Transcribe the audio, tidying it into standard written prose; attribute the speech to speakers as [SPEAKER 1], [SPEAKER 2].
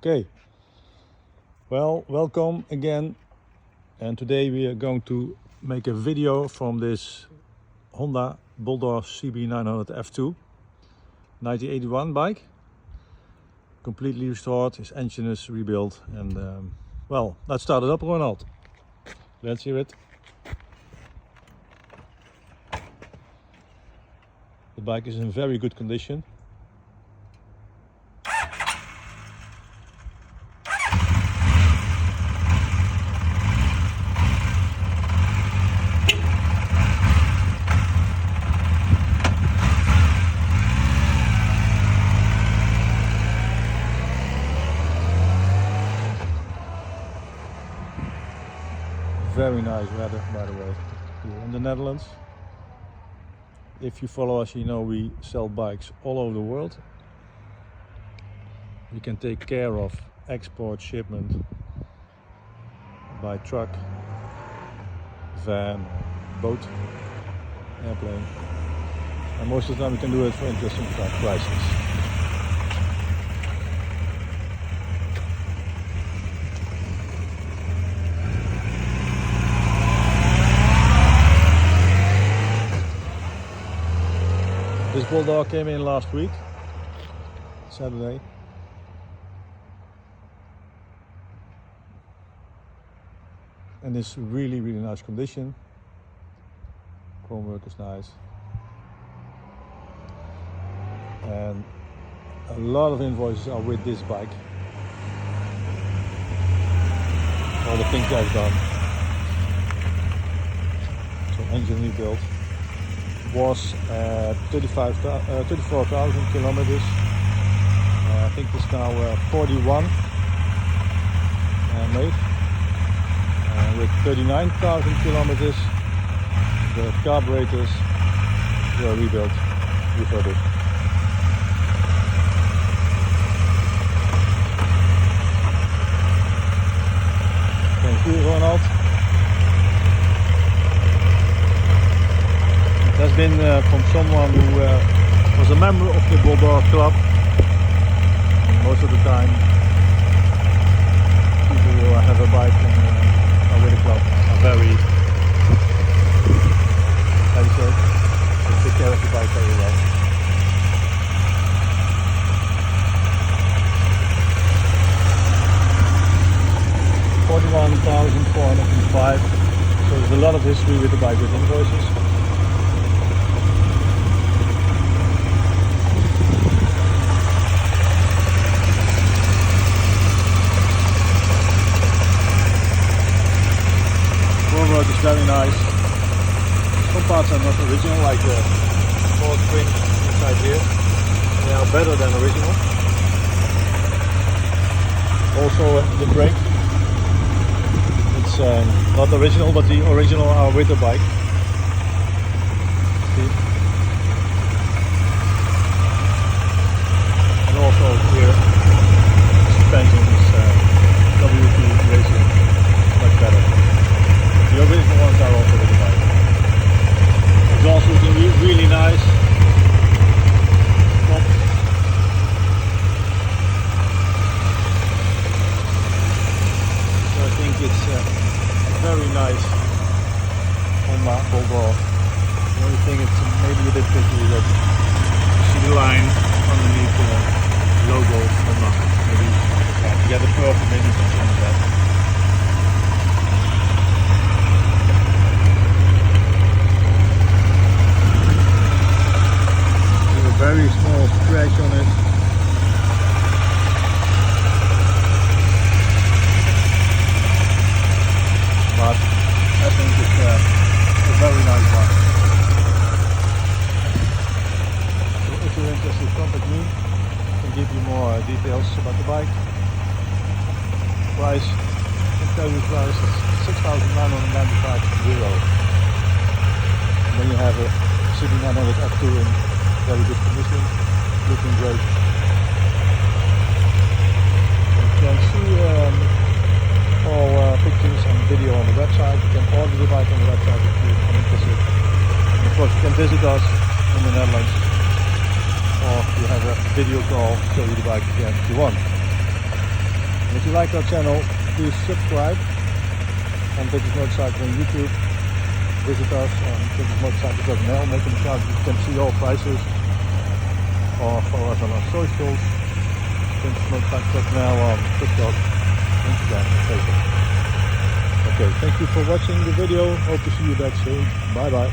[SPEAKER 1] Okay, well, welcome again, and today we are going to make a video from this Honda Boldor CB900 F2 1981 bike, completely restored. His engine is rebuilt, and well, let's start it up, Ronald. Let's hear it. The bike is in very good condition. Very nice weather, by the way, here in the Netherlands. If you follow us, you know we sell bikes all over the world. We can take care of export, shipment, by truck, van, boat, airplane, and most of the time we can do it for interesting prices. This Boldor came in last week, Saturday. And it's really nice condition. Chrome work is nice. And a lot of invoices are with this bike. All the things I've done. So engine rebuilt. Was 34,000 kilometers. I think it's now 41 made. With 39,000 kilometers, the carburetors were rebuilt, refurbished. Thank you, Ronald. It has been from someone who was a member of the Boldor club. Most of the time, people who have a bike and are with the club are very, how do you say, they take care of the bike very well. $41,405. So there's a lot of history with the bike, with invoices. Work is very nice. Some parts are not original, like the fork spring inside here. They are better than original. Also the brake. It's not original, but the original are with the bike. See? And also here, suspension is WT racing, much better. The original ones are also with the bike. It's also looking really nice. Top. So I think it's a very nice Honda Boldor. The only thing it's maybe a bit tricky is that you see the line underneath the logo Honda. Maybe to get it perfect, maybe you can change that. Very small scratch on it. But I think it's a very nice one. So if you're interested, contact me. I can give you more details about the bike. Price, I can tell you the price is €6,995. And then you have a CB900 F2 in very good condition, looking great. You can see all pictures and video on the website. You can order the bike on the website if you're interested. And of course you can visit us in the Netherlands, or you have a video call, show you the bike again if you want. If you like our channel, please subscribe on Vintage Motorcycle on YouTube. Visit us on vintagemotorcycle.nl, make an account, you can see all prices, or follow us on our socials, vintagemotorcycle.nl on TikTok, Instagram and Facebook. Okay, thank you for watching the video, hope to see you back soon, bye bye.